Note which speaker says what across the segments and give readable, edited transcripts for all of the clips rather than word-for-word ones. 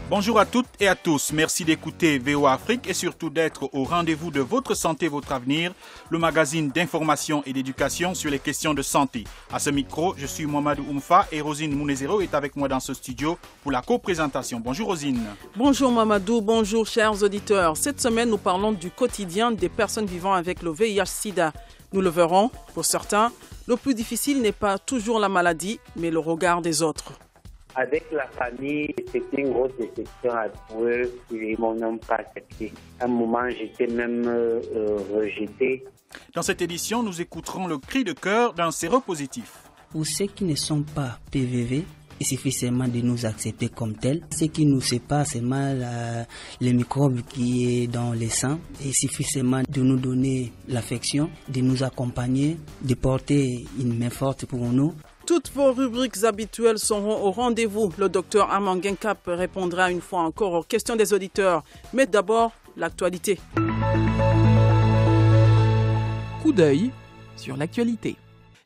Speaker 1: Bonjour à toutes et à tous. Merci d'écouter VOA Afrique et surtout d'être au rendez-vous de Votre Santé, Votre Avenir, le magazine d'information et d'éducation sur les questions de santé. À ce micro, je suis Mohamedou Oumfa et Rosine Mounezero est avec moi dans ce studio pour la co-présentation. Bonjour Rosine.
Speaker 2: Bonjour Mohamedou, bonjour chers auditeurs. Cette semaine, nous parlons du quotidien des personnes vivant avec le VIH-Sida. Nous le verrons, pour certains, le plus difficile n'est pas toujours la maladie, mais le regard des autres.
Speaker 3: Avec la famille, c'était une grosse déception à trouver qu'ils m'ont pas accepté. À un moment, j'étais même rejeté.
Speaker 1: Dans cette édition, nous écouterons le cri de cœur d'un séropositif.
Speaker 4: Pour ceux qui ne sont pas PVV, il suffit seulement de nous accepter comme tels. Ce qui nous sépare, c'est le microbe qui est dans le sang. Il suffit seulement de nous donner l'affection, de nous accompagner, de porter une main forte pour nous.
Speaker 2: Toutes vos rubriques habituelles seront au rendez-vous. Le docteur Armand Genkap répondra une fois encore aux questions des auditeurs. Mais d'abord, l'actualité.
Speaker 5: Coup d'œil sur l'actualité.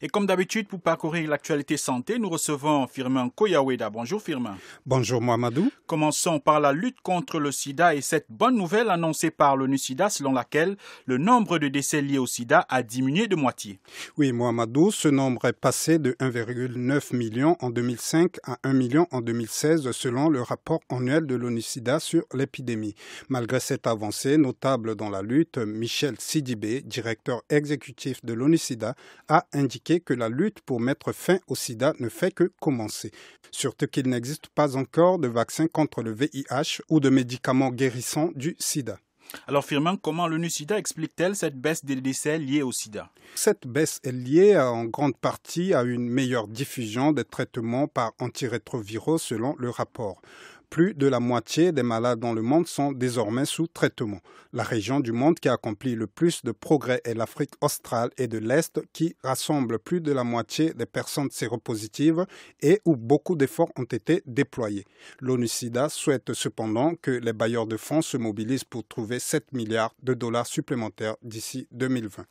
Speaker 1: Et comme d'habitude, pour parcourir l'actualité santé, nous recevons Firmin Koyaweda. Bonjour Firmin.
Speaker 6: Bonjour Mohamedou.
Speaker 1: Commençons par la lutte contre le sida et cette bonne nouvelle annoncée par l'ONU-SIDA selon laquelle le nombre de décès liés au sida a diminué de moitié.
Speaker 6: Oui Mohamedou, ce nombre est passé de 1,9 million en 2005 à 1 million en 2016 selon le rapport annuel de l'ONU-SIDA sur l'épidémie. Malgré cette avancée notable dans la lutte, Michel Sidibé, directeur exécutif de l'ONU-SIDA, a indiqué que la lutte pour mettre fin au sida ne fait que commencer. Surtout qu'il n'existe pas encore de vaccin contre le VIH ou de médicaments guérissants du sida.
Speaker 1: Alors Firmin, comment l'ONU-SIDA explique-t-elle cette baisse des décès liés au sida?
Speaker 6: Cette baisse est liée en grande partie à une meilleure diffusion des traitements par antirétroviraux selon le rapport. Plus de la moitié des malades dans le monde sont désormais sous traitement. La région du monde qui accomplit le plus de progrès est l'Afrique australe et de l'Est qui rassemble plus de la moitié des personnes séropositives et où beaucoup d'efforts ont été déployés. L'ONU-SIDA souhaite cependant que les bailleurs de fonds se mobilisent pour trouver 7 milliards de dollars supplémentaires d'ici 2020.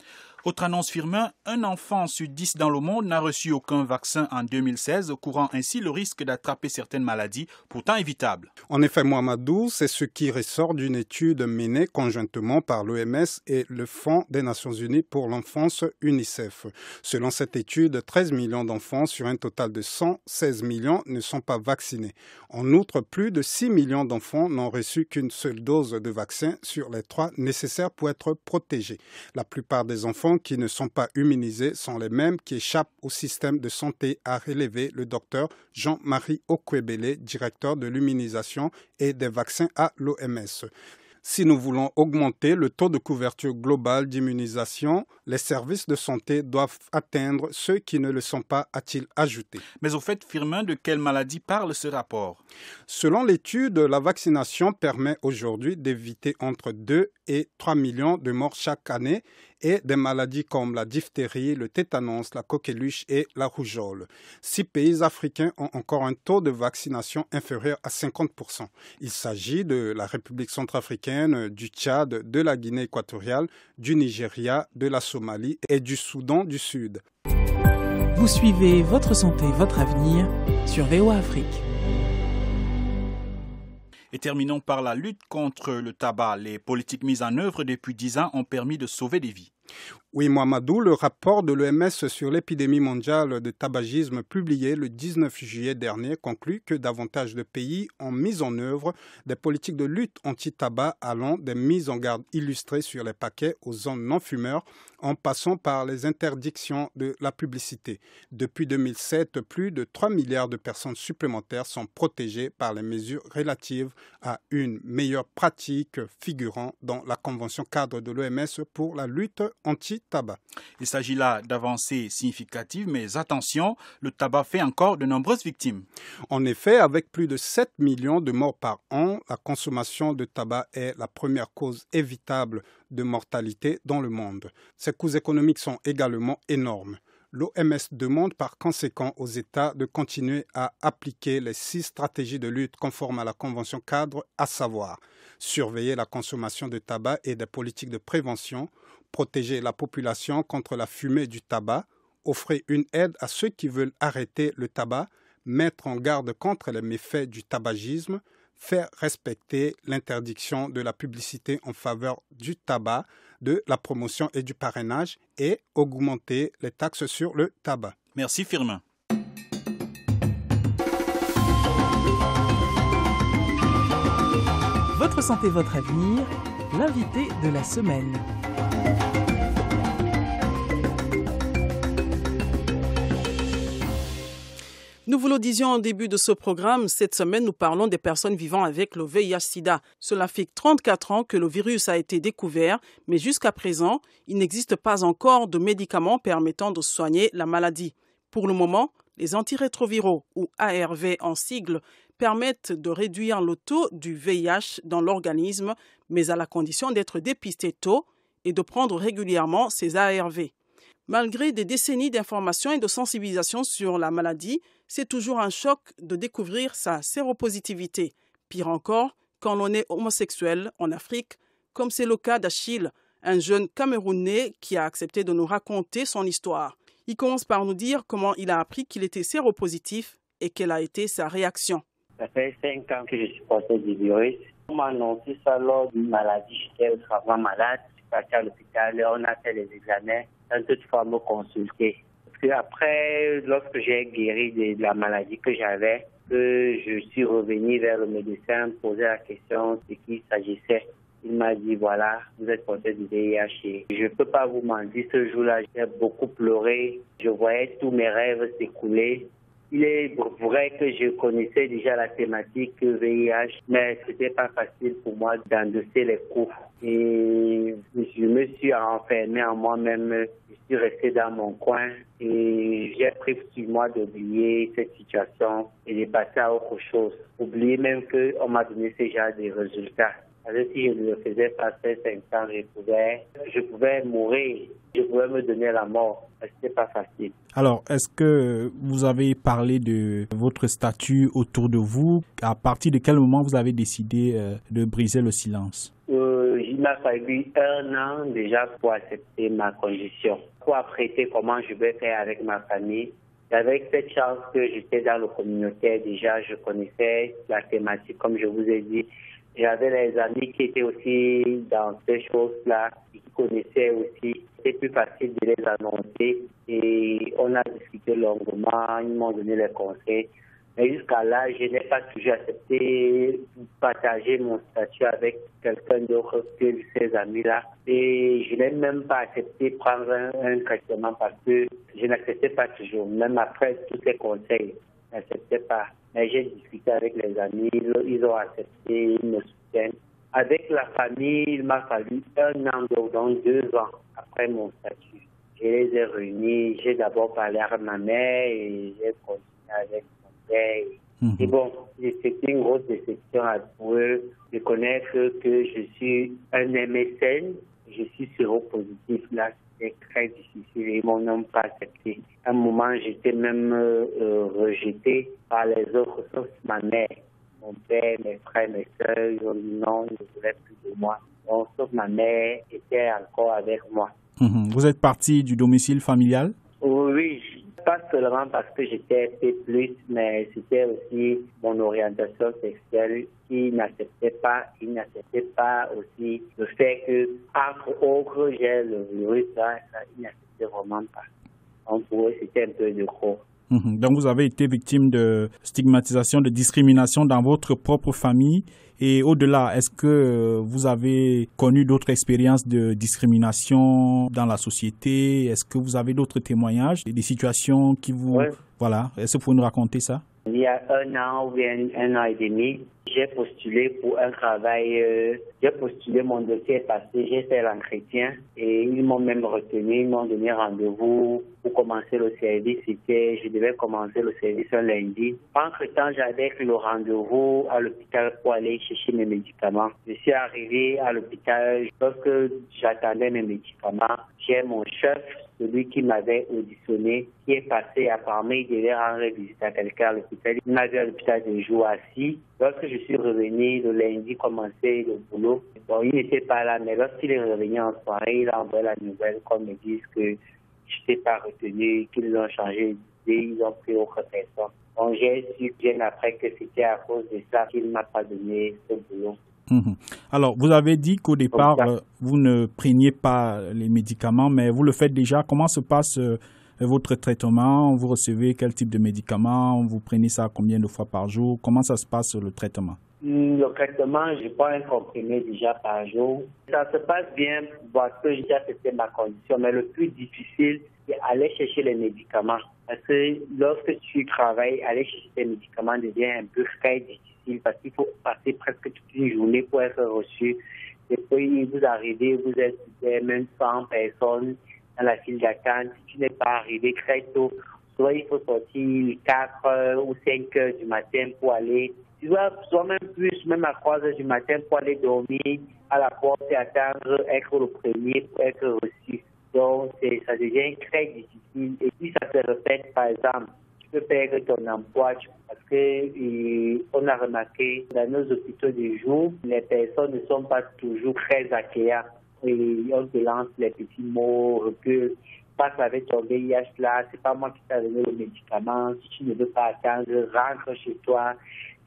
Speaker 1: Autre annonce Firmin, un enfant sur 10 dans le monde n'a reçu aucun vaccin en 2016, courant ainsi le risque d'attraper certaines maladies, pourtant évitables.
Speaker 6: En effet, Mohamedou, c'est ce qui ressort d'une étude menée conjointement par l'OMS et le Fonds des Nations Unies pour l'enfance UNICEF. Selon cette étude, 13 millions d'enfants sur un total de 116 millions ne sont pas vaccinés. En outre, plus de 6 millions d'enfants n'ont reçu qu'une seule dose de vaccin sur les 3 nécessaires pour être protégés. La plupart des enfants qui ne sont pas immunisés sont les mêmes qui échappent au système de santé, a relevé le docteur Jean-Marie Okwebele, directeur de l'immunisation et des vaccins à l'OMS. Si nous voulons augmenter le taux de couverture globale d'immunisation, les services de santé doivent atteindre ceux qui ne le sont pas, a-t-il ajouté.
Speaker 1: Mais au fait, Firmin, de quelle maladie parle ce rapport?
Speaker 6: Selon l'étude, la vaccination permet aujourd'hui d'éviter entre 2 et 3 millions de morts chaque année et des maladies comme la diphtérie, le tétanos, la coqueluche et la rougeole. 6 pays africains ont encore un taux de vaccination inférieur à 50%. Il s'agit de la République centrafricaine, du Tchad, de la Guinée équatoriale, du Nigeria, de la Somalie et du Soudan du Sud.
Speaker 5: Vous suivez Votre Santé, Votre Avenir sur VOA Afrique.
Speaker 1: Et terminons par la lutte contre le tabac. Les politiques mises en œuvre depuis 10 ans ont permis de sauver des vies.
Speaker 6: Oui, Mohamedou, le rapport de l'OMS sur l'épidémie mondiale de tabagisme publié le 19 juillet dernier conclut que davantage de pays ont mis en œuvre des politiques de lutte anti-tabac allant des mises en garde illustrées sur les paquets aux zones non-fumeurs en passant par les interdictions de la publicité. Depuis 2007, plus de 3 milliards de personnes supplémentaires sont protégées par les mesures relatives à une meilleure pratique figurant dans la Convention cadre de l'OMS pour la lutte anti-tabac.
Speaker 1: Il s'agit là d'avancées significatives, mais attention, le tabac fait encore de nombreuses victimes.
Speaker 6: En effet, avec plus de 7 millions de morts par an, la consommation de tabac est la première cause évitable de mortalité dans le monde. Ces coûts économiques sont également énormes. L'OMS demande par conséquent aux États de continuer à appliquer les 6 stratégies de lutte conformes à la Convention cadre, à savoir surveiller la consommation de tabac et des politiques de prévention, protéger la population contre la fumée du tabac, offrir une aide à ceux qui veulent arrêter le tabac, mettre en garde contre les méfaits du tabagisme, faire respecter l'interdiction de la publicité en faveur du tabac, de la promotion et du parrainage et augmenter les taxes sur le tabac.
Speaker 1: Merci Firmin.
Speaker 5: Votre santé, votre avenir, l'invité de la semaine.
Speaker 2: Nous vous le disions au début de ce programme, cette semaine, nous parlons des personnes vivant avec le VIH-Sida. Cela fait 34 ans que le virus a été découvert, mais jusqu'à présent, il n'existe pas encore de médicaments permettant de soigner la maladie. Pour le moment, les antirétroviraux, ou ARV en sigle, permettent de réduire le taux du VIH dans l'organisme, mais à la condition d'être dépisté tôt et de prendre régulièrement ces ARV. Malgré des décennies d'information et de sensibilisation sur la maladie, c'est toujours un choc de découvrir sa séropositivité. Pire encore, quand l'on est homosexuel en Afrique, comme c'est le cas d'Achille, un jeune Camerounais qui a accepté de nous raconter son histoire. Il commence par nous dire comment il a appris qu'il était séropositif et quelle a été sa réaction.
Speaker 3: Ça fait 5 ans que je suis porteur du virus. On m'a annoncé ça lors d'une maladie. J'étais vraiment malade. Je suis parti à l'hôpital. On a fait les examens. Sans toutefois me consulter. Parce que après, lorsque j'ai guéri de la maladie que j'avais, je suis revenu vers le médecin, poser la question de qui il s'agissait. Il m'a dit, voilà, vous êtes porteur du VIH. Je ne peux pas vous mentir, ce jour-là, j'ai beaucoup pleuré. Je voyais tous mes rêves s'écouler. Il est vrai que je connaissais déjà la thématique VIH, mais ce n'était pas facile pour moi d'endosser les coups. Et je me suis enfermé en moi-même, je suis resté dans mon coin et j'ai pris sur moi d'oublier cette situation et de passer à autre chose. Oublier même qu'on m'a donné ce genre de résultats. Alors, si je ne le faisais pas 5 ans, je pouvais mourir, je pouvais me donner la mort. Ce n'était pas facile.
Speaker 1: Alors, est-ce que vous avez parlé de votre statut autour de vous? À partir de quel moment vous avez décidé de briser le silence?
Speaker 3: Il m'a fallu 1 an déjà pour accepter ma condition, pour apprêter comment je vais faire avec ma famille. Et avec cette chance que j'étais dans le communautaire, déjà je connaissais la thématique, comme je vous ai dit. J'avais les amis qui étaient aussi dans ces choses-là, qui connaissaient aussi. C'était plus facile de les annoncer et on a discuté longuement, ils m'ont donné les conseils. Mais jusqu'à là, je n'ai pas toujours accepté de partager mon statut avec quelqu'un d'autre que ces amis-là. Et je n'ai même pas accepté de prendre un traitement parce que je n'acceptais pas toujours, même après tous ces conseils. Je n'acceptais pas. Mais j'ai discuté avec les amis, ils ont accepté, ils me soutiennent. Avec la famille, il m'a fallu 1 an, donc 2 ans après mon statut. Je les ai réunis, j'ai d'abord parlé à ma mère et j'ai continué avec mon père. Et bon, c'était une grosse déception pour eux de connaître que je suis un MSN, je suis séropositif là. C'était très difficile et ils m'ont même pas accepté. À un moment, j'étais même rejeté par les autres, sauf ma mère. Mon père, mes frères, mes soeurs, ils ont dit non, ils ne voulaient plus de moi. Donc, sauf ma mère était encore avec moi.
Speaker 1: Vous êtes parti du domicile familial?
Speaker 3: Oui, pas seulement parce que j'étais P+, mais c'était aussi mon orientation sexuelle qui n'acceptait pas. Il n'acceptait pas aussi le fait que, entre autres, j'ai le virus, là, il n'acceptait vraiment pas. Donc pour eux, c'était un peu de gros.
Speaker 1: Donc vous avez été victime de stigmatisation, de discrimination dans votre propre famille. Et au-delà, est-ce que vous avez connu d'autres expériences de discrimination dans la société? Est-ce que vous avez d'autres témoignages, des situations qui vous...
Speaker 3: Oui.
Speaker 1: Voilà, est-ce que vous pouvez nous raconter ça?
Speaker 3: Il y a 1 an ou bien 1 an et demi, j'ai postulé pour un travail. J'ai postulé, mon dossier est passé, j'ai fait l'entretien et ils m'ont même retenu, ils m'ont donné rendez-vous pour commencer le service. Je devais commencer le service un lundi. Entre-temps, j'avais pris le rendez-vous à l'hôpital pour aller chercher mes médicaments. Je suis arrivé à l'hôpital, lorsque j'attendais mes médicaments, j'ai mon chef, celui qui m'avait auditionné, qui est passé apparemment, il devait rendre visite à quelqu'un à l'hôpital. Il m'a vu à l'hôpital des jours assis. Lorsque je suis revenu le lundi, commencer le boulot, bon, il n'était pas là, mais lorsqu'il est revenu en soirée, il a envoyé la nouvelle qu'on me dise que je n'étais pas retenu, qu'ils ont changé ils ont pris autre personne. Donc j'ai su bien après que c'était à cause de ça qu'il ne m'a pas donné ce boulot.
Speaker 1: Alors, vous avez dit qu'au départ, vous ne preniez pas les médicaments, mais vous le faites déjà. Comment se passe votre traitement? Vous recevez quel type de médicaments? Vous prenez ça combien de fois par jour? Comment ça se passe le traitement?
Speaker 3: Le traitement, je prends un comprimé déjà par jour. Ça se passe bien parce que déjà c'était ma condition, mais le plus difficile, c'est aller chercher les médicaments. Parce que lorsque tu travailles, aller chercher les médicaments devient un peu très difficile parce qu'il faut passer presque toute une journée pour être reçu. Et puis vous arrivez, vous êtes même 100 personnes dans la file d'attente. Si tu n'es pas arrivé très tôt, soit il faut sortir 4 ou 5 heures du matin pour aller. Tu dois soit même plus, même à 3 heures du matin pour aller dormir à la porte et attendre être le premier pour être reçu. Donc, ça devient très difficile. Et puis, ça se répète, par exemple, tu peux perdre ton emploi parce que on a remarqué dans nos hôpitaux du jour, les personnes ne sont pas toujours très accueillantes. Et on te lance les petits mots, recule, passe avec ton VIH là, c'est pas moi qui t'ai donné le médicament, si tu ne veux pas attendre, rentre chez toi.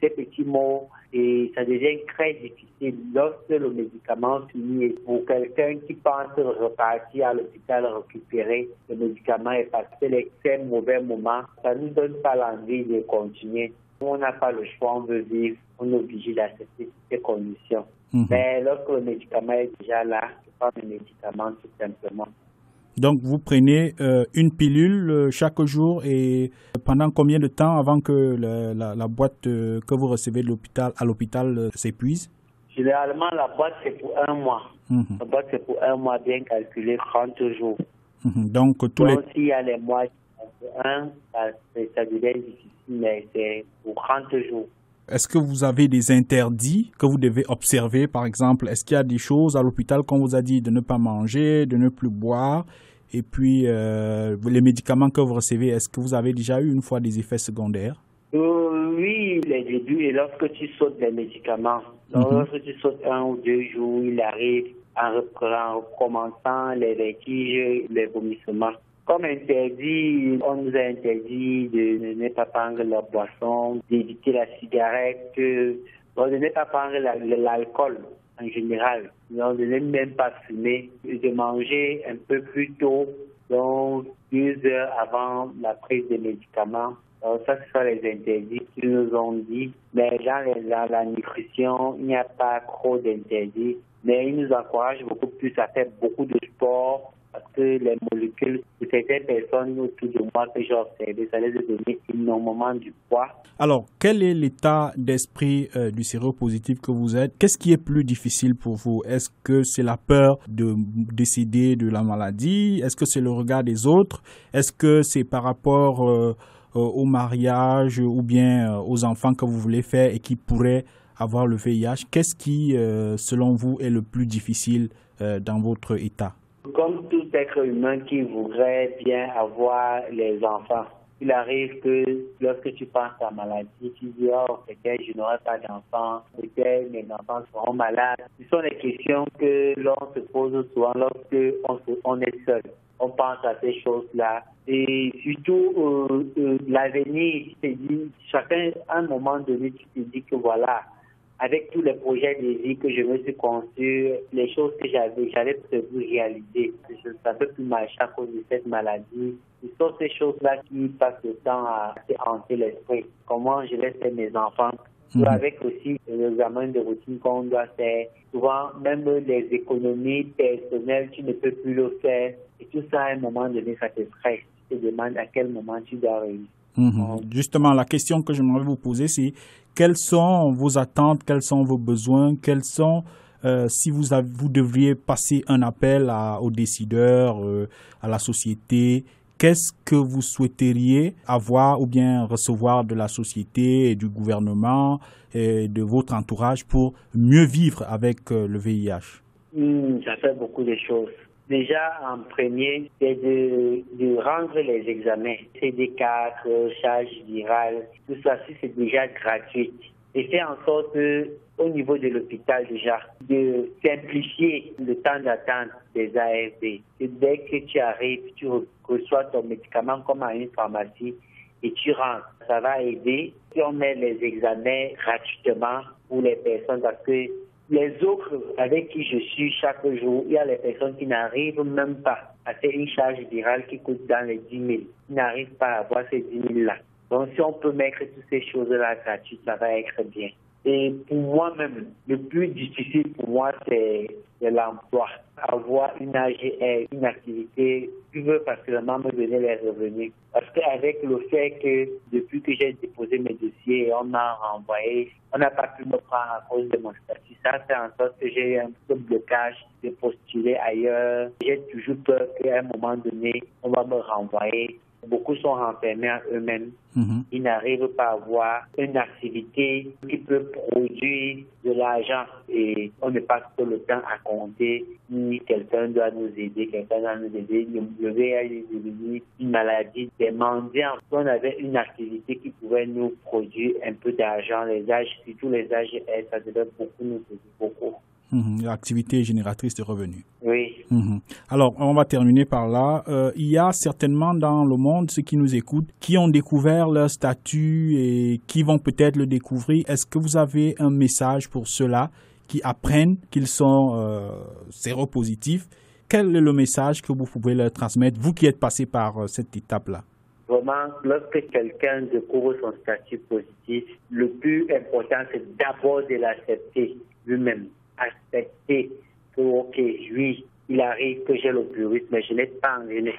Speaker 3: Ces petits mots, et ça devient très difficile lorsque le médicament finit. Et pour quelqu'un qui pense repartir à l'hôpital récupérer le médicament et passer les très mauvais moments, ça ne nous donne pas l'envie de continuer. On n'a pas le choix, on veut vivre, on est obligé d'accepter ces conditions. Mais lorsque le médicament est déjà là, je prends le médicament tout simplement.
Speaker 1: Donc, vous prenez une pilule chaque jour et pendant combien de temps avant que la boîte que vous recevez de à l'hôpital s'épuise?
Speaker 3: Généralement, la boîte, c'est pour 1 mois. La boîte, c'est pour 1 mois, bien calculé, 30 jours.
Speaker 1: Donc,
Speaker 3: s'il y a les mois, ça devient difficile, mais c'est pour 30 jours.
Speaker 1: Est-ce que vous avez des interdits que vous devez observer, par exemple? Est-ce qu'il y a des choses à l'hôpital qu'on vous a dit de ne pas manger, de ne plus boire? Et puis, les médicaments que vous recevez, est-ce que vous avez déjà eu une fois des effets secondaires?
Speaker 3: Oui, les débuts, et lorsque tu sautes les médicaments, lorsque tu sautes 1 ou 2 jours, il arrive en recommençant les vertiges, les vomissements. Comme interdit, on nous a interdit de ne pas prendre la boisson, d'éviter la cigarette, de ne pas prendre l'alcool en général, de ne même pas fumer, de manger un peu plus tôt, donc 2 heures avant la prise des médicaments. Alors ça, ce sont les interdits qu'ils nous ont dit. Mais dans la nutrition, il n'y a pas trop d'interdits. Mais ils nous encouragent beaucoup plus à faire beaucoup de sport, parce que les molécules de certaines personnes autour de moi que j'ai observé, ça les a donné énormément du poids.
Speaker 1: Alors, quel est l'état d'esprit du séropositif que vous êtes? Qu'est-ce qui est plus difficile pour vous? Est-ce que c'est la peur de décéder de la maladie? Est-ce que c'est le regard des autres? Est-ce que c'est par rapport au mariage ou bien aux enfants que vous voulez faire et qui pourraient avoir le VIH? Qu'est-ce qui, selon vous, est le plus difficile dans votre état?
Speaker 3: Comme tout être humain qui voudrait bien avoir les enfants, il arrive que lorsque tu penses à la maladie, tu dis « Oh, peut-être je n'aurai pas d'enfants, peut-être mes enfants seront malades ». Ce sont les questions que l'on se pose souvent lorsque on est seul. On pense à ces choses-là. Et surtout, l'avenir, tu te dis, chacun, à un moment donné, tu te dis que voilà, avec tous les projets de vie que je me suis conçu, les choses que j'avais prévu réaliser, ça ne peut plus marcher à cause de cette maladie. Ce sont ces choses-là qui passent le temps à hanter l'esprit. Comment je vais faire mes enfants? Avec aussi l'examen de routine qu'on doit faire. Souvent, même les économies personnelles, tu ne peux plus le faire. Et tout ça, à un moment donné, ça te stresse. Tu te demandes à quel moment tu dois réussir.
Speaker 1: Justement, la question que j'aimerais vous poser, c'est quelles sont vos attentes, quels sont vos besoins, quels sont, si vous devriez passer un appel aux décideurs, à la société, qu'est-ce que vous souhaiteriez avoir ou bien recevoir de la société et du gouvernement et de votre entourage pour mieux vivre avec le VIH?
Speaker 3: Ça fait beaucoup de choses. Déjà, en premier, c'est de rendre les examens, CD4, charge virale, tout ça, c'est déjà gratuit. Et faire en sorte que au niveau de l'hôpital déjà, de simplifier le temps d'attente des ARV. Et dès que tu arrives, tu reçois ton médicament comme à une pharmacie et tu rentres. Ça va aider si on met les examens gratuitement pour les personnes parce que les autres avec qui je suis chaque jour, il y a les personnes qui n'arrivent même pas à faire une charge virale qui coûte dans les 10 000. Ils n'arrivent pas à avoir ces 10 000-là. Donc si on peut mettre toutes ces choses-là gratuites, ça va être bien. Et pour moi-même, le plus difficile pour moi, c'est l'emploi. Avoir une AGR, une activité qui veut facilement me donner les revenus. Parce qu'avec le fait que depuis que j'ai déposé mes dossiers, on m'a renvoyé, on n'a pas pu me prendre à cause de mon statut. Ça fait en sorte que j'ai eu un peu de blocage de postuler ailleurs. J'ai toujours peur qu'à un moment donné, on va me renvoyer. Beaucoup sont renfermés à eux-mêmes. Ils n'arrivent pas à avoir une activité qui peut produire de l'argent et on ne passe pas le temps à compter ni quelqu'un doit nous aider, Le VIH est devenu une maladie des mendiants. Si on avait une activité qui pouvait nous produire un peu d'argent, les âges, surtout les âges, ça devait beaucoup nous aider, beaucoup.
Speaker 1: L'activité génératrice de revenus.
Speaker 3: Oui.
Speaker 1: Alors, on va terminer par là. Il y a certainement dans le monde ceux qui nous écoutent, qui ont découvert leur statut et qui vont peut-être le découvrir. Est-ce que vous avez un message pour ceux-là qui apprennent qu'ils sont séropositifs? Quel est le message que vous pouvez leur transmettre, vous qui êtes passé par cette étape-là?
Speaker 3: Vraiment, lorsque quelqu'un découvre son statut positif, le plus important, c'est d'abord de l'accepter lui-même. Accepter que, ok, oui, il arrive que j'ai le virus, mais je ne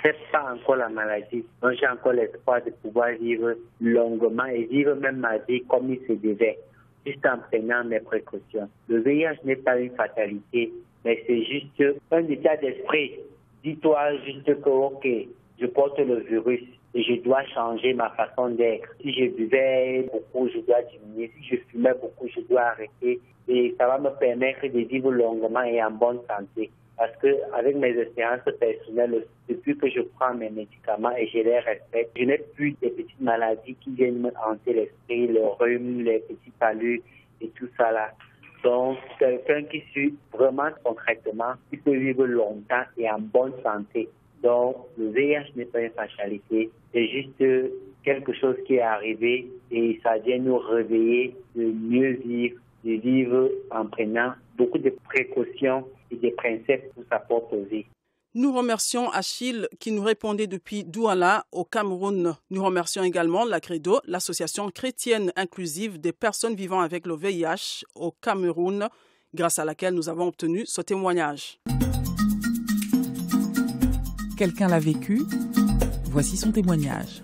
Speaker 3: sais pas encore la maladie. Donc, j'ai encore l'espoir de pouvoir vivre longuement et vivre même ma vie comme il se devait, juste en prenant mes précautions. Le VIH n'est pas une fatalité, mais c'est juste un état d'esprit. Dis-toi juste que, ok, je porte le virus et je dois changer ma façon d'être. Si je buvais beaucoup, je dois diminuer. Si je fumais beaucoup, je dois arrêter. Et ça va me permettre de vivre longuement et en bonne santé. Parce que avec mes expériences personnelles, depuis que je prends mes médicaments et je les respecte, je n'ai plus de petites maladies qui viennent me hanter l'esprit, le rhume, les petits palus et tout ça là. Donc, quelqu'un qui suit vraiment son traitement, il peut vivre longtemps et en bonne santé. Donc, le VIH n'est pas une fatalité, c'est juste quelque chose qui est arrivé et ça vient nous réveiller de mieux vivre, de vivre en prenant beaucoup de précautions et des principes pour sa propre vie.
Speaker 2: Nous remercions Achille qui nous répondait depuis Douala au Cameroun. Nous remercions également la CREDO, l'association chrétienne inclusive des personnes vivant avec le VIH au Cameroun, grâce à laquelle nous avons obtenu ce témoignage.
Speaker 5: Quelqu'un l'a vécu, voici son témoignage.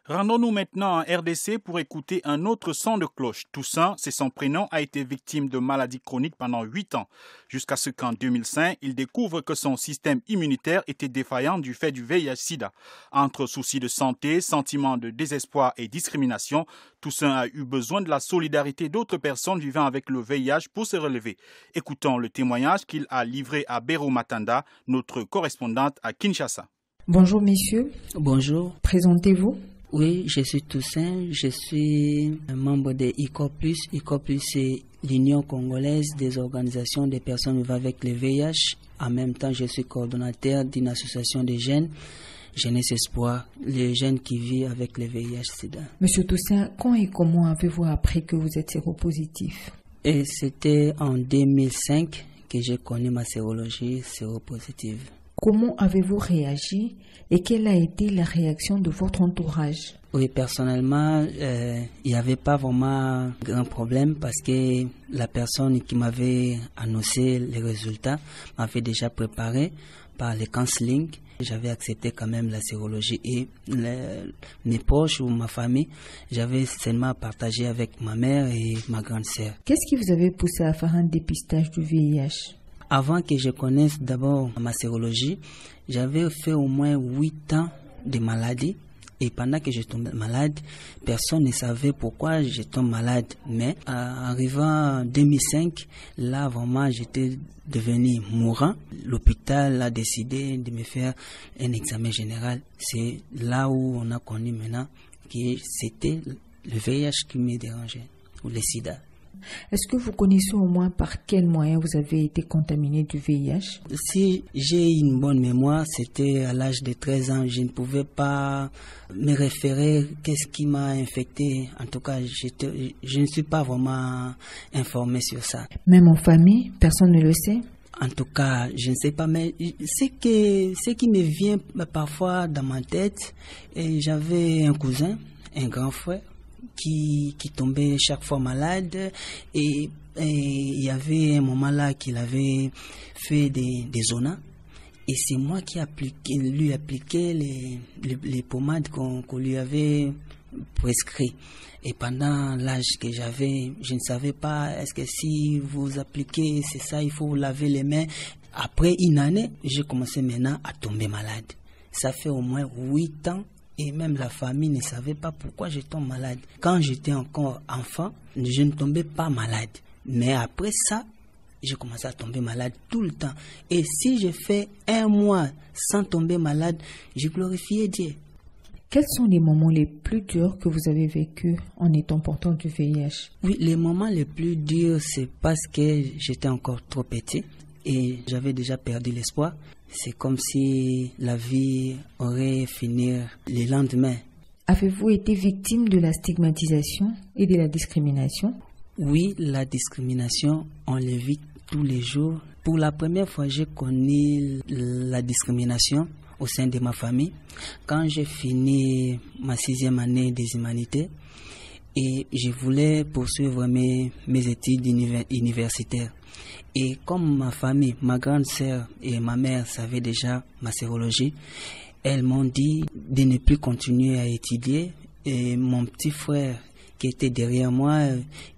Speaker 1: Rendons-nous maintenant en RDC pour écouter un autre son de cloche. Toussaint, c'est son prénom, a été victime de maladies chroniques pendant 8 ans, jusqu'à ce qu'en 2005, il découvre que son système immunitaire était défaillant du fait du VIH-Sida. Entre soucis de santé, sentiments de désespoir et discrimination, Toussaint a eu besoin de la solidarité d'autres personnes vivant avec le VIH pour se relever. Écoutons le témoignage qu'il a livré à Béro Matanda, notre correspondante à Kinshasa.
Speaker 7: Bonjour messieurs.
Speaker 4: Bonjour.
Speaker 7: Présentez-vous.
Speaker 4: Oui, je suis Toussaint, je suis un membre de ICOPLUS. ICOPLUS, c'est l'Union congolaise des organisations des personnes vivant avec le VIH. En même temps, je suis coordonnateur d'une association de jeunes, Jeunesse Espoir, les jeunes qui vivent avec le VIH-Sida.
Speaker 7: Monsieur Toussaint, quand et comment avez-vous appris que vous êtes séropositif?
Speaker 4: Et c'était en 2005 que j'ai connu ma sérologie séropositive.
Speaker 7: Comment avez-vous réagi et quelle a été la réaction de votre entourage?
Speaker 4: Oui, personnellement, il n'y avait pas vraiment grand problème parce que la personne qui m'avait annoncé les résultats m'avait déjà préparé par le counseling. J'avais accepté quand même la sérologie et mes proches ou ma famille, j'avais seulement partagé avec ma mère et ma grande sœur.
Speaker 7: Qu'est-ce qui vous avait poussé à faire un dépistage du VIH?
Speaker 4: Avant que je connaisse d'abord ma sérologie, j'avais fait au moins 8 ans de maladie. Et pendant que je tombais malade, personne ne savait pourquoi je tombe malade. Mais arrivant en 2005, là vraiment j'étais devenu mourant. L'hôpital a décidé de me faire un examen général. C'est là où on a connu maintenant que c'était le VIH qui me dérangeait, ou le sida.
Speaker 7: Est-ce que vous connaissez au moins par quel moyen vous avez été contaminé du VIH?
Speaker 4: Si j'ai une bonne mémoire, c'était à l'âge de 13 ans. Je ne pouvais pas me référer qu'est-ce qui m'a infecté. En tout cas, je ne suis pas vraiment informé sur ça.
Speaker 7: Même en famille, personne ne le sait?
Speaker 4: En tout cas, je ne sais pas, mais ce qui me vient parfois dans ma tête, et j'avais un cousin, un grand frère, qui tombait chaque fois malade, et il y avait un moment là qu'il avait fait des zonas, et c'est moi qui lui appliquais les pommades qu'on lui avait prescrit. Et pendant l'âge que j'avais, je ne savais pas, est-ce que si vous appliquez, c'est ça, il faut laver les mains. Après une année, j'ai commencé maintenant à tomber malade. Ça fait au moins 8 ans. Et même la famille ne savait pas pourquoi je tombe malade. Quand j'étais encore enfant, je ne tombais pas malade. Mais après ça, j'ai commencé à tomber malade tout le temps. Et si je fais 1 mois sans tomber malade, je glorifiais Dieu.
Speaker 7: Quels sont les moments les plus durs que vous avez vécus en étant porteur du VIH?
Speaker 4: Oui, les moments les plus durs, c'est parce que j'étais encore trop petit et j'avais déjà perdu l'espoir. C'est comme si la vie aurait fini le lendemain.
Speaker 7: Avez-vous été victime de la stigmatisation et de la discrimination?
Speaker 4: Oui, la discrimination, on le vit tous les jours. Pour la première fois, j'ai connu la discrimination au sein de ma famille. Quand j'ai fini ma 6e année des humanités et je voulais poursuivre mes études universitaires. Et comme ma famille, ma grande sœur et ma mère savaient déjà ma sérologie, elles m'ont dit de ne plus continuer à étudier. Et mon petit frère qui était derrière moi,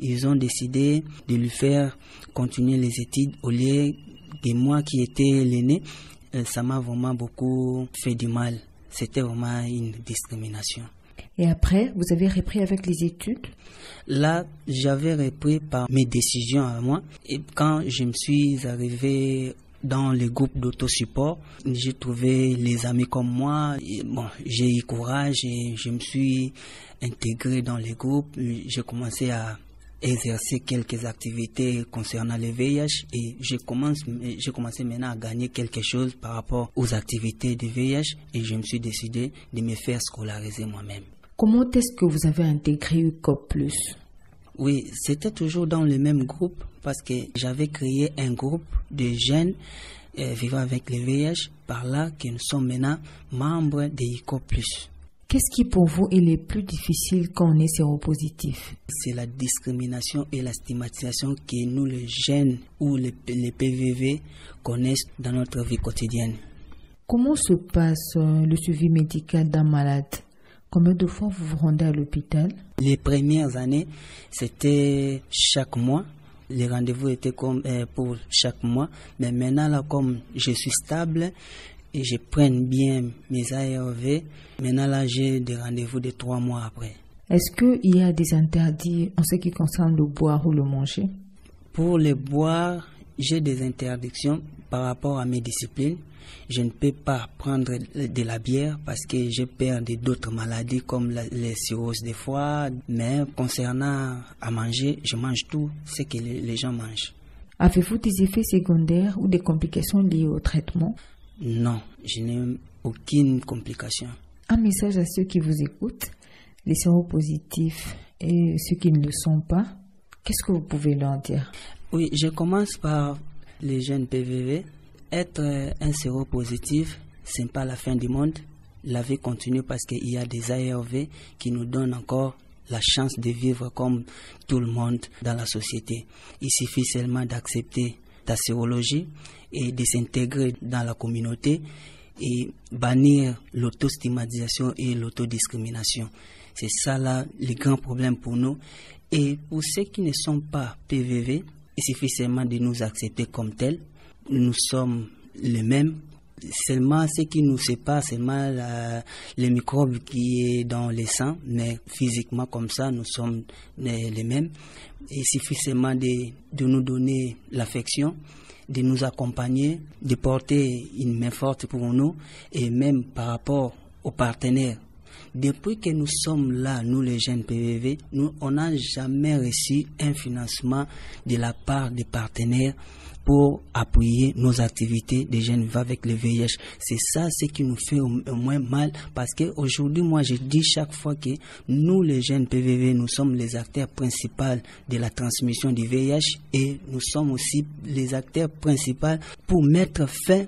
Speaker 4: ils ont décidé de lui faire continuer les études au lieu de moi qui étais l'aîné. Ça m'a vraiment beaucoup fait du mal. C'était vraiment une discrimination.
Speaker 7: Et après, vous avez repris avec les études?
Speaker 4: Là, j'avais repris par mes décisions à moi. Et quand je me suis arrivé dans le groupe d'autosupport, j'ai trouvé les amis comme moi. Et bon, j'ai eu courage et je me suis intégré dans le groupe. J'ai commencé à exercer quelques activités concernant le VIH et j'ai commencé maintenant à gagner quelque chose par rapport aux activités de VIH et je me suis décidé de me faire scolariser moi-même.
Speaker 7: Comment est-ce que vous avez intégré UCOP+?
Speaker 4: Oui, c'était toujours dans le même groupe parce que j'avais créé un groupe de jeunes vivant avec le VIH, par là que nous sommes maintenant membres de UCOP+.
Speaker 7: Qu'est-ce qui pour vous est le plus difficile quand on est séropositif?
Speaker 4: C'est la discrimination et la stigmatisation que nous, les jeunes ou les PVV, connaissent dans notre vie quotidienne.
Speaker 7: Comment se passe le suivi médical d'un malade? Combien de fois vous vous rendez à l'hôpital?
Speaker 4: Les premières années, c'était chaque mois. Les rendez-vous étaient comme pour chaque mois. Mais maintenant, là, comme je suis stable et je prends bien mes ARV, maintenant, là, j'ai des rendez-vous de 3 mois après.
Speaker 7: Est-ce qu'il y a des interdits en ce qui concerne le boire ou le manger?
Speaker 4: Pour le boire, j'ai des interdictions par rapport à mes disciplines. Je ne peux pas prendre de la bière parce que j'ai peur d'autres maladies comme les cirrhoses des foie. Mais concernant à manger, je mange tout ce que les gens mangent.
Speaker 7: Avez-vous des effets secondaires ou des complications liées au traitement?
Speaker 4: Non, je n'ai aucune complication.
Speaker 7: Un message à ceux qui vous écoutent, les séropositifs et ceux qui ne le sont pas, qu'est-ce que vous pouvez leur dire? Oui,
Speaker 4: je commence par les jeunes PVV. Être un séropositif, ce n'est pas la fin du monde. La vie continue parce qu'il y a des ARV qui nous donnent encore la chance de vivre comme tout le monde dans la société. Il suffit seulement d'accepter ta sérologie et de s'intégrer dans la communauté et bannir l'autostigmatisation et l'autodiscrimination. C'est ça là le grand problème pour nous. Et pour ceux qui ne sont pas PVV, il suffit seulement de nous accepter comme tels. Nous sommes les mêmes. Seulement ce qui nous sépare, seulement les microbes qui est dans le sang, mais physiquement comme ça, nous sommes les mêmes. Il suffit seulement de nous donner l'affection, de nous accompagner, de porter une main forte pour nous, et même par rapport aux partenaires. Depuis que nous sommes là, nous les jeunes PVV, on n'a jamais reçu un financement de la part des partenaires pour appuyer nos activités des jeunes vivant avec le VIH. C'est ça ce qui nous fait au moins mal, parce qu'aujourd'hui, moi je dis chaque fois que nous les jeunes PVV, nous sommes les acteurs principaux de la transmission du VIH et nous sommes aussi les acteurs principaux pour mettre fin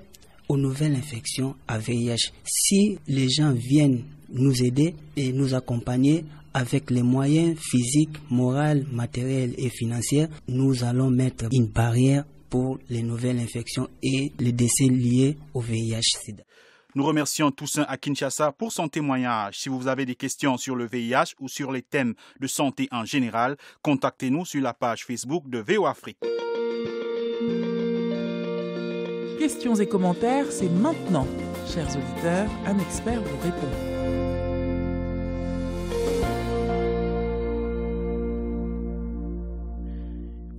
Speaker 4: aux nouvelles infections à VIH. Si les gens viennent nous aider et nous accompagner avec les moyens physiques, moraux, matériels et financiers, nous allons mettre une barrière pour les nouvelles infections et les décès liés au VIH-Sida.
Speaker 1: Nous remercions Toussaint à Kinshasa pour son témoignage. Si vous avez des questions sur le VIH ou sur les thèmes de santé en général, contactez-nous sur la page Facebook de VOA Afrique.
Speaker 5: Questions et commentaires, c'est maintenant. Chers auditeurs, un expert vous répond.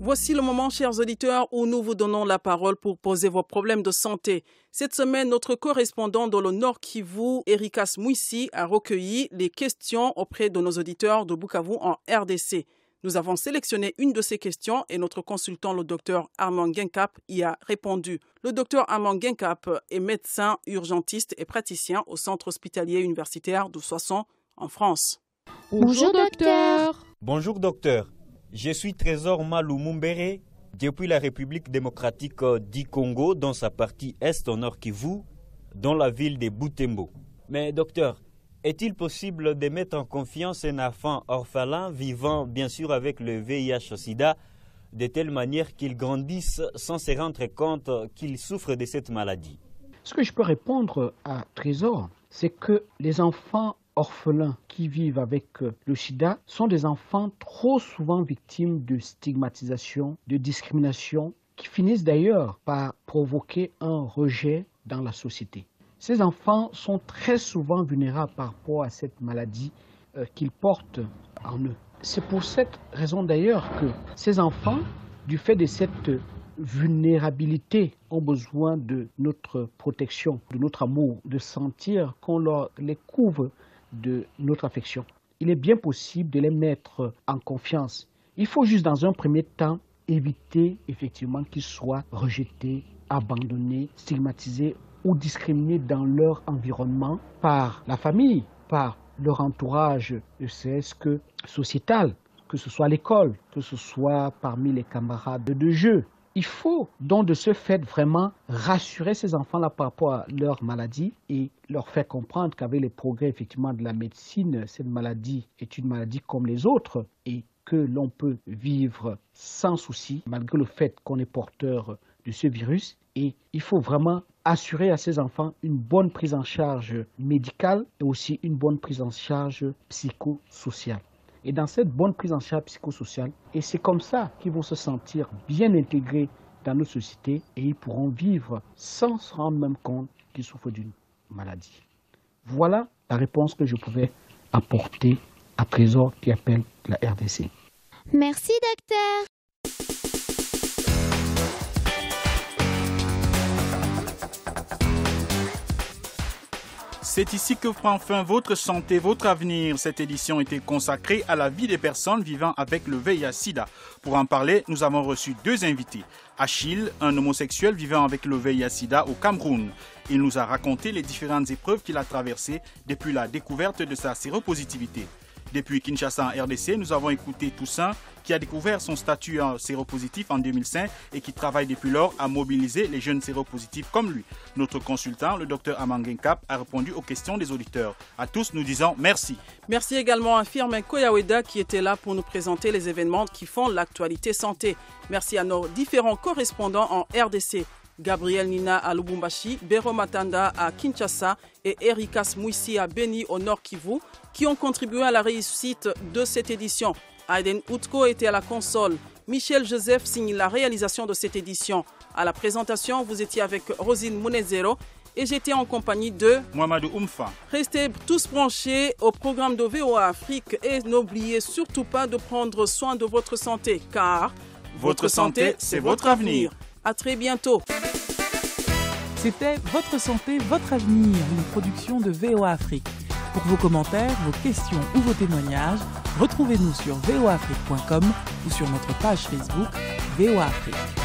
Speaker 2: Voici le moment, chers auditeurs, où nous vous donnons la parole pour poser vos problèmes de santé. Cette semaine, notre correspondant dans le Nord Kivu, Erikas Mouissi, a recueilli les questions auprès de nos auditeurs de Bukavu en RDC. Nous avons sélectionné une de ces questions et notre consultant, le docteur Armand Genkap, y a répondu. Le docteur Armand Genkap est médecin urgentiste et praticien au centre hospitalier universitaire de Soissons en France.
Speaker 8: Bonjour docteur.
Speaker 9: Bonjour docteur. Je suis Trésor Malou Mumbere, depuis la République démocratique du Congo, dans sa partie est au Nord Kivu, dans la ville de Butembo. Mais docteur, est-il possible de mettre en confiance un enfant orphelin vivant bien sûr avec le VIH-Sida de telle manière qu'il grandisse sans se rendre compte qu'il souffre de cette maladie?
Speaker 8: Ce que je peux répondre à Trésor, c'est que les enfants orphelins qui vivent avec le sida sont des enfants trop souvent victimes de stigmatisation, de discrimination, qui finissent d'ailleurs par provoquer un rejet dans la société. Ces enfants sont très souvent vulnérables par rapport à cette maladie qu'ils portent en eux. C'est pour cette raison d'ailleurs que ces enfants, du fait de cette vulnérabilité, ont besoin de notre protection, de notre amour, de sentir qu'on les couvre de notre affection. Il est bien possible de les mettre en confiance. Il faut juste dans un premier temps éviter effectivement qu'ils soient rejetés, abandonnés, stigmatisés ou discriminés dans leur environnement par la famille, par leur entourage, ne serait-ce que sociétal, que ce soit à l'école, que ce soit parmi les camarades de jeu. Il faut donc de ce fait vraiment rassurer ces enfants-là par rapport à leur maladie et leur faire comprendre qu'avec les progrès effectivement de la médecine, cette maladie est une maladie comme les autres et que l'on peut vivre sans souci malgré le fait qu'on est porteur de ce virus. Et il faut vraiment assurer à ces enfants une bonne prise en charge médicale et aussi une bonne prise en charge psychosociale. Et dans cette bonne prise en charge psychosociale, et c'est comme ça qu'ils vont se sentir bien intégrés dans notre société et ils pourront vivre sans se rendre même compte qu'ils souffrent d'une maladie. Voilà la réponse que je pouvais apporter à Trésor qui appelle la RDC.
Speaker 10: Merci docteur.
Speaker 1: C'est ici que prend fin votre santé, votre avenir. Cette édition était consacrée à la vie des personnes vivant avec le VIH-Sida. Pour en parler, nous avons reçu deux invités. Achille, un homosexuel vivant avec le VIH-Sida au Cameroun. Il nous a raconté les différentes épreuves qu'il a traversées depuis la découverte de sa séropositivité. Depuis Kinshasa en RDC, nous avons écouté Toussaint qui a découvert son statut séropositif en 2005 et qui travaille depuis lors à mobiliser les jeunes séropositifs comme lui. Notre consultant, le docteur Armand Genkap, a répondu aux questions des auditeurs. À tous, nous disons merci.
Speaker 2: Merci également à Firmin Koyaweda qui était là pour nous présenter les événements qui font l'actualité santé. Merci à nos différents correspondants en RDC. Gabriel Nina à Lubumbashi, Bero Matanda à Kinshasa et Erikas Mouissi à Beni au Nord Kivu qui ont contribué à la réussite de cette édition. Aiden Outko était à la console. Michel Joseph signe la réalisation de cette édition. À la présentation, vous étiez avec Rosine Mounezero et j'étais en compagnie de
Speaker 1: Mohamedou Oumfa.
Speaker 2: Restez tous branchés au programme de VOA Afrique et n'oubliez surtout pas de prendre soin de votre santé car
Speaker 1: votre santé, c'est votre avenir.
Speaker 2: À très bientôt.
Speaker 5: C'était Votre santé, votre avenir, une production de VOA Afrique. Pour vos commentaires, vos questions ou vos témoignages, retrouvez-nous sur voafrique.com ou sur notre page Facebook VOA Afrique.